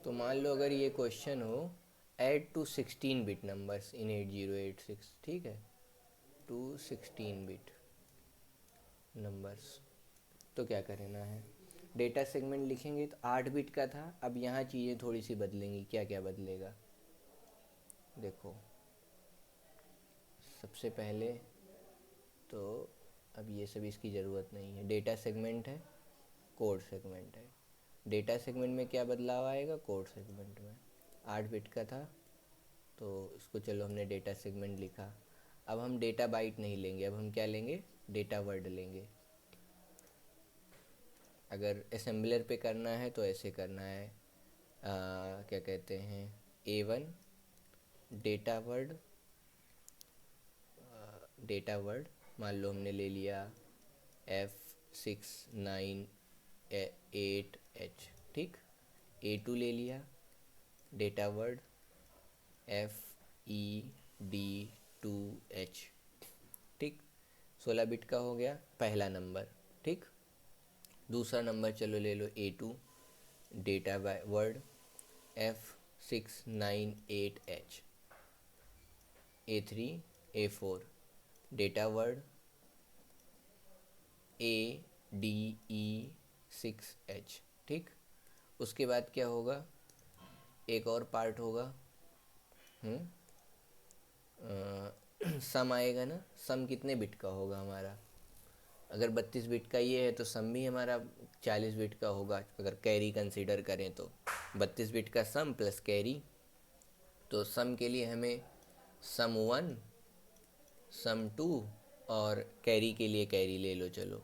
तो मान लो अगर ये क्वेश्चन हो add to 16 bit numbers in 8086, ठीक है, टू 16 बिट नंबर्स, तो क्या करना है? डेटा सेगमेंट लिखेंगे तो 8 बिट का था, अब यहाँ चीज़ें थोड़ी सी बदलेंगी। क्या क्या बदलेगा देखो। सबसे पहले तो अब ये सब इसकी ज़रूरत नहीं है, डेटा सेगमेंट है, कोड सेगमेंट है। डेटा सेगमेंट में क्या बदलाव आएगा? कोड सेगमेंट में 8 बिट का था तो इसको चलो हमने डेटा सेगमेंट लिखा। अब हम डेटा बाइट नहीं लेंगे, अब हम क्या लेंगे? डेटा वर्ड लेंगे। अगर असेंबलर पे करना है तो ऐसे करना है, क्या कहते हैं, A1 data word, data word मान लो हमने ले लिया F69 8H, ठीक। A2 ले लिया डेटा वर्ड FED2H, ठीक। 16 बिट का हो गया पहला नंबर, ठीक। दूसरा नंबर चलो ले लो A2 data word F698H। A3 A4 data word ADE6H, ठीक। उसके बाद क्या होगा? एक और पार्ट होगा, सम आएगा ना। सम कितने बिट का होगा हमारा? अगर 32 बिट का ये है तो सम भी हमारा 40 बिट का होगा, अगर कैरी कंसीडर करें तो 32 बिट का सम प्लस कैरी। तो सम के लिए हमें सम 1 सम 2 और कैरी के लिए कैरी ले लो, चलो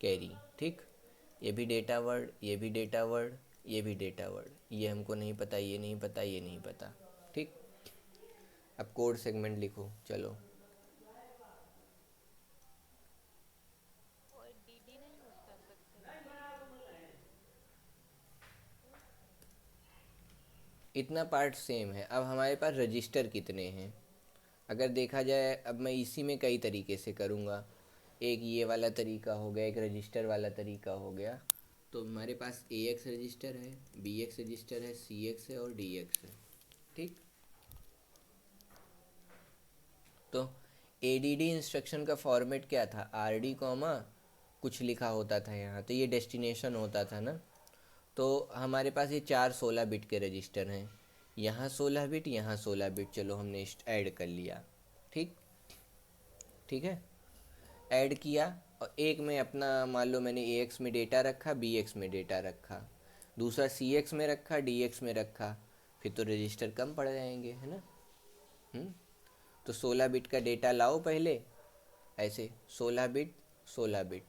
कैरी, ठीक। ये भी डेटा वर्ड, ये भी डेटा वर्ड, ये भी डेटा वर्ड, ये हमको नहीं पता, ये नहीं पता, ये नहीं पता, ठीक। अब कोड सेगमेंट लिखो चलो। और डीडी नहीं यूज कर सकते? इतना पार्ट सेम है। अब हमारे पास रजिस्टर कितने हैं? अगर देखा जाए, अब मैं इसी में कई तरीके से करूँगा। एक ये वाला तरीका हो गया, एक रजिस्टर वाला तरीका हो गया। तो हमारे पास AX रजिस्टर है, BX रजिस्टर है, CX है और DX है, ठीक। तो ADD इंस्ट्रक्शन का फॉर्मेट क्या था? RD कॉमा कुछ लिखा होता था यहाँ, तो ये डेस्टिनेशन होता था ना। तो हमारे पास ये 4 16 बिट के रजिस्टर हैं, यहाँ 16 बिट, यहाँ 16 बिट, चलो हमने ऐड कर लिया, ठीक। ठीक है, ऐड किया। और एक में अपना मान लो मैंने AX में डेटा रखा, BX में डेटा रखा, दूसरा CX में रखा, DX में रखा, फिर तो रजिस्टर कम पड़ जाएंगे, है ना। हम्म तो 16 बिट का डेटा लाओ पहले, ऐसे 16 बिट 16 बिट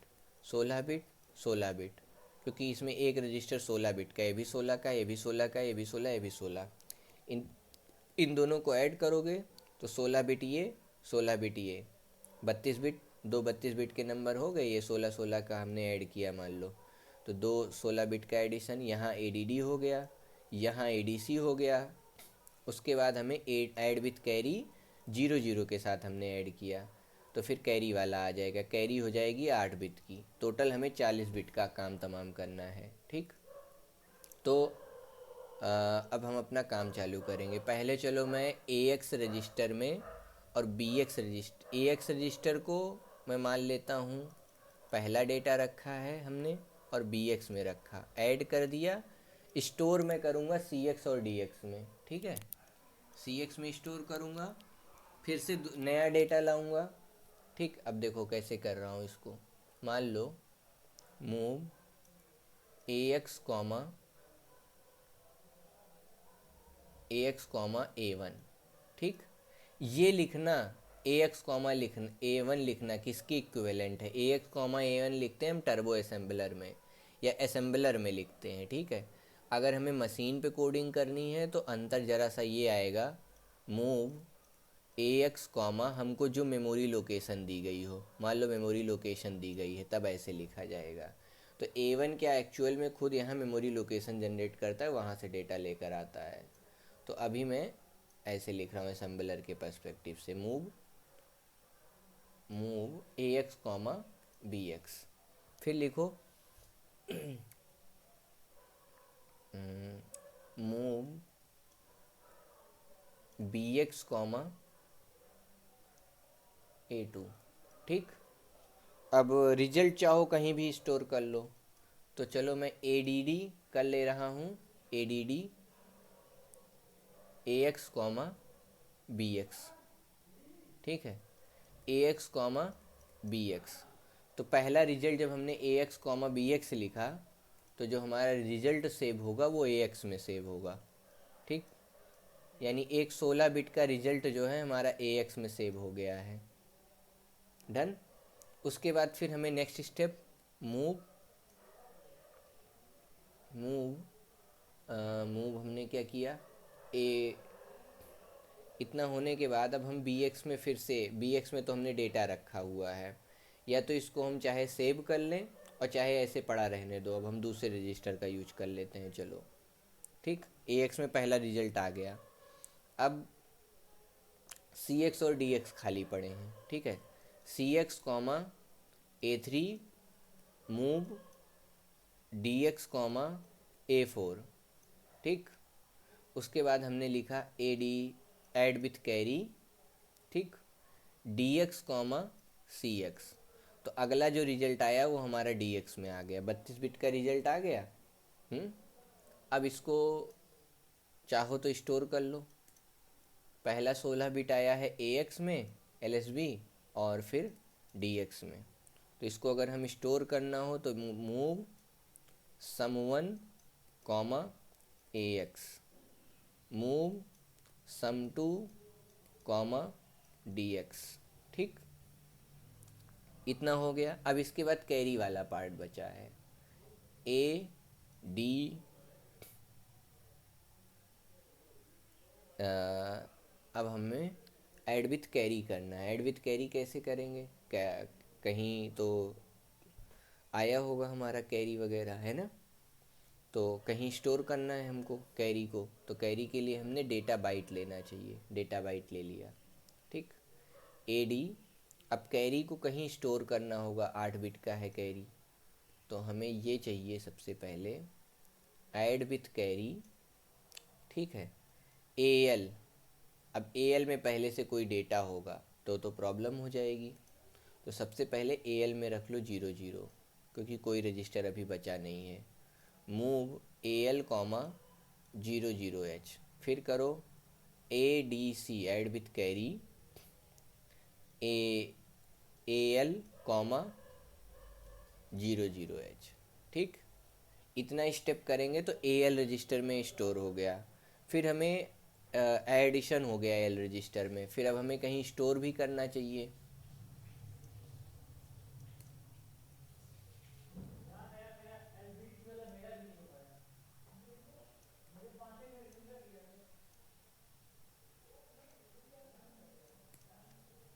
16 बिट 16 बिट, क्योंकि इसमें एक रजिस्टर 16 बिट का, ये भी 16 का, ये भी 16 का, ये भी 16, ये भी 16। इन इन दोनों को ऐड करोगे तो 16 बिट ये, 16 बिट ये, 32 बिट, दो 32 बिट के नंबर हो गए। ये 16 16 का हमने ऐड किया मान लो, तो दो 16 बिट का एडिशन, यहाँ ADD हो गया, यहाँ ADC हो गया। उसके बाद हमें ऐड विथ कैरी 0 0 के साथ हमने ऐड किया, तो फिर कैरी वाला आ जाएगा। कैरी हो जाएगी 8 बिट की। टोटल हमें 40 बिट का काम तमाम करना है, ठीक। तो अब हम अपना काम चालू करेंगे। पहले चलो मैं AX रजिस्टर में और AX रजिस्टर को मैं मान लेता हूँ पहला डेटा रखा है हमने, और BX में रखा, ऐड कर दिया। स्टोर मैं करूँगा CX और DX में, ठीक है। CX में स्टोर करूँगा, फिर से नया डेटा लाऊँगा, ठीक। अब देखो कैसे कर रहा हूँ इसको। मान लो move AX comma AX comma A1, ठीक। ये लिखना AX कॉमा लिखना A1 लिखना किसकी इक्विवेलेंट है? AX कॉमा A1 लिखते हैं हम टर्बो असेंबलर में या असेंबलर में लिखते हैं, ठीक है। अगर हमें मशीन पे कोडिंग करनी है तो अंतर ज़रा सा ये आएगा, मूव AX कॉमा हमको जो मेमोरी लोकेशन दी गई हो, मान लो मेमोरी लोकेशन दी गई है, तब ऐसे लिखा जाएगा। तो A1 क्या एक्चुअल में खुद यहाँ मेमोरी लोकेशन जनरेट करता है, वहाँ से डेटा लेकर आता है। तो अभी मैं ऐसे लिख रहा हूँ असेंबलर के पर्सपेक्टिव से, move move AX comma BX। फिर लिखो move B x comma A2। ठीक, अब रिजल्ट चाहो कहीं भी स्टोर कर लो, तो चलो मैं ADD कर ले रहा हूँ, ADD AX कॉमा BX। ठीक है, AX कॉमा BX। तो पहला रिजल्ट जब हमने AX कॉमा BX लिखा, तो जो हमारा रिजल्ट सेव होगा वो AX में सेव होगा। ठीक, यानी एक 16 बिट का रिजल्ट जो है हमारा AX में सेव हो गया है। डन। उसके बाद फिर हमें next step move move move हमने क्या किया, ए इतना होने के बाद अब हम BX में फिर से, BX में तो हमने डेटा रखा हुआ है, या तो इसको हम चाहे सेव कर लें और चाहे ऐसे पड़ा रहने दो। अब हम दूसरे रजिस्टर का यूज कर लेते हैं, चलो। ठीक, AX में पहला रिजल्ट आ गया। अब CX और DX खाली पड़े हैं। ठीक है, CX comma A3 move DX comma A4। ठीक, उसके बाद हमने लिखा AD ऐड विथ कैरी। ठीक, DX कॉमा CX। तो अगला जो रिजल्ट आया वो हमारा DX में आ गया, 32 बिट का रिजल्ट आ गया। अब इसको चाहो तो स्टोर कर लो। पहला 16 बिट आया है AX में LSB, और फिर DX में। तो इसको अगर हम स्टोर करना हो तो move sum1 comma AX, move sum2 comma DX। ठीक, इतना हो गया। अब इसके बाद कैरी वाला पार्ट बचा है, AD अब हमें ऐड विथ कैरी करना है। ऐड विथ कैरी कैसे करेंगे, क्या कहीं तो आया होगा हमारा कैरी वगैरह, है ना? तो कहीं स्टोर करना है हमको कैरी को, तो कैरी के लिए हमने डेटा बाइट लेना चाहिए। डेटा बाइट ले लिया। ठीक, AD। अब कैरी को कहीं स्टोर करना होगा, 8 बिट का है कैरी, तो हमें ये चाहिए सबसे पहले ऐड विथ कैरी। ठीक है, AL। अब AL में पहले से कोई डेटा होगा तो प्रॉब्लम हो जाएगी, तो सबसे पहले AL में रख लो 00, क्योंकि कोई रजिस्टर अभी बचा नहीं है। मूव AL कॉमा 00H, फिर करो ADC add with carry AL comma 00H। ठीक, इतना स्टेप करेंगे तो AL रजिस्टर में स्टोर हो गया। फिर हमें एडिशन हो गया एल रजिस्टर में। फिर अब हमें कहीं स्टोर भी करना चाहिए।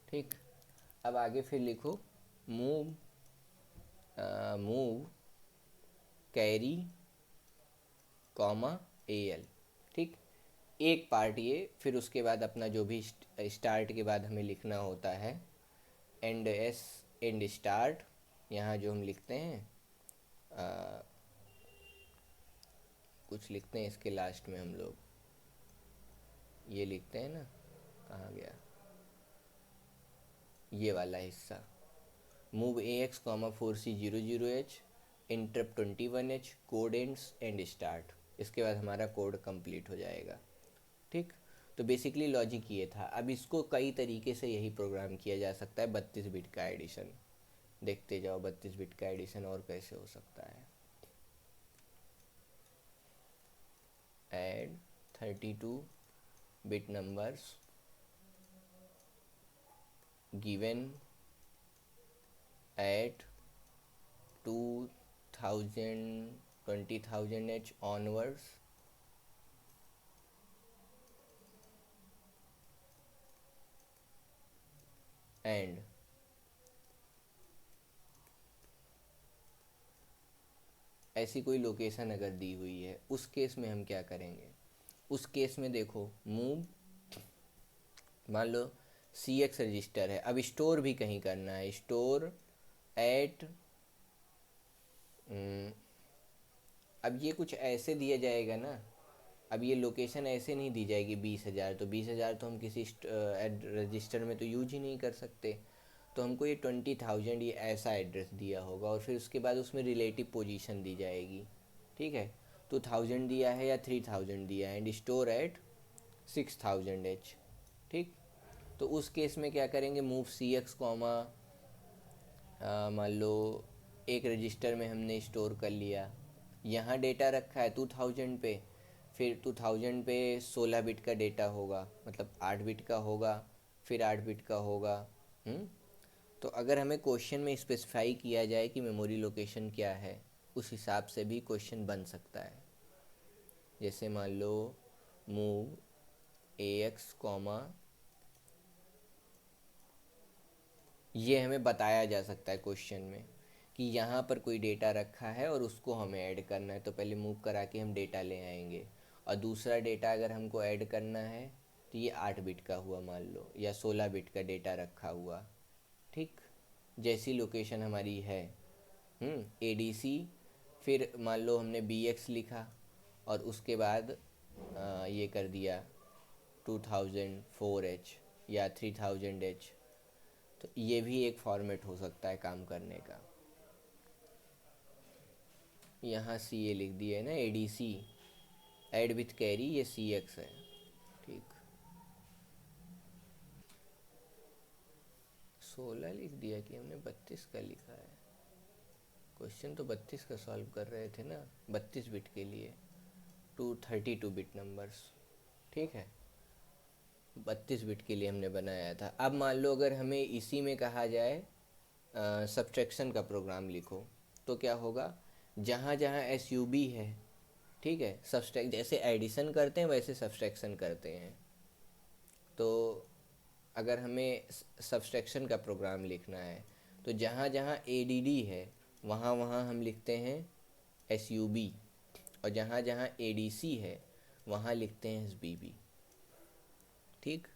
ठीक, अब आगे फिर लिखो move move carry comma AL। ठीक, एक पार्ट ये, फिर उसके बाद अपना जो भी स्टार्ट के बाद हमें लिखना होता है एंड एंड स्टार्ट, यहाँ जो हम लिखते हैं कुछ लिखते हैं इसके लास्ट में हम लोग, ये लिखते हैं ना, कहाँ गया ये वाला हिस्सा, move AX comma 4C00H interrupt 21H code ends and start. इसके बाद हमारा कोड कंप्लीट हो जाएगा। ठीक, तो बेसिकली लॉजिक ये था। अब इसको कई तरीके से यही प्रोग्राम किया जा सकता है, 32 बिट का एडिशन। देखते जाओ 32 बिट का एडिशन और कैसे हो सकता है। Add 32 bit numbers given at 2000 20,000H onwards and ऐसी कोई लोकेशन अगर दी हुई है, उस केस में हम क्या करेंगे। उस केस में देखो, मूव मान लो CX रजिस्टर है, अब स्टोर भी कहीं करना है, स्टोर एट, अब ये कुछ ऐसे दिया जाएगा ना, अब ये लोकेशन ऐसे नहीं दी जाएगी 20,000, तो 20,000 तो हम किसी रजिस्टर में तो यूज ही नहीं कर सकते। तो हमको ये 20,000 ये ऐसा एड्रेस दिया होगा, और फिर उसके बाद उसमें रिलेटिव पोजीशन दी जाएगी। ठीक है, 2,000 दिया है या 3,000 दिया है, एंड स्टोर एट 6,000 H। ठीक, तो उस केस में क्या करेंगे, मूव सी एक्स कॉमा, मान लो एक रजिस्टर में हमने स्टोर कर लिया, यहाँ डेटा रखा है 2,000 पे, फिर 2,000 पे 16 बिट का डेटा होगा, मतलब 8 बिट का होगा, फिर 8 बिट का होगा। हम्म तो अगर हमें क्वेश्चन में स्पेसिफाई किया जाए कि मेमोरी लोकेशन क्या है, उस हिसाब से भी क्वेश्चन बन सकता है। जैसे मान लो मूव ए एक्स कॉमा, ये हमें बताया जा सकता है क्वेश्चन में कि यहाँ पर कोई डेटा रखा है और उसको हमें ऐड करना है, तो पहले मूव करा के हम डेटा ले आएंगे। और दूसरा डेटा अगर हमको ऐड करना है तो ये 8 बिट का हुआ मान लो, या 16 बिट का डेटा रखा हुआ। ठीक, जैसी लोकेशन हमारी है ए डी सी, फिर मान लो हमने बी एक्स लिखा और उसके बाद ये कर दिया 2004H या 3000H, तो ये भी एक फॉर्मेट हो सकता है काम करने का। यहाँ सी ए लिख दिया है ना, A D C add with carry, ये सी एक्स है। ठीक, 16 लिख दिया कि हमने 32 का लिखा है? क्वेश्चन तो 32 का सॉल्व कर रहे थे ना, 32 बिट के लिए, 232 बिट नंबर्स। ठीक है, 32 बिट के लिए हमने बनाया था। अब मान लो अगर हमें इसी में कहा जाए सब्ट्रैक्शन का प्रोग्राम लिखो, तो क्या होगा, जहाँ जहाँ एस यू बी है, ठीक है, सब्सट्रैक्ट जैसे एडिशन करते हैं वैसे सब्सट्रैक्शन करते हैं। तो अगर हमें सब्सट्रैक्शन का प्रोग्राम लिखना है, तो जहाँ जहाँ ए डी डी है वहाँ वहाँ हम लिखते हैं एस यू बी, और जहाँ जहाँ ए डी सी है वहाँ लिखते हैं एस बी बी। ठीक,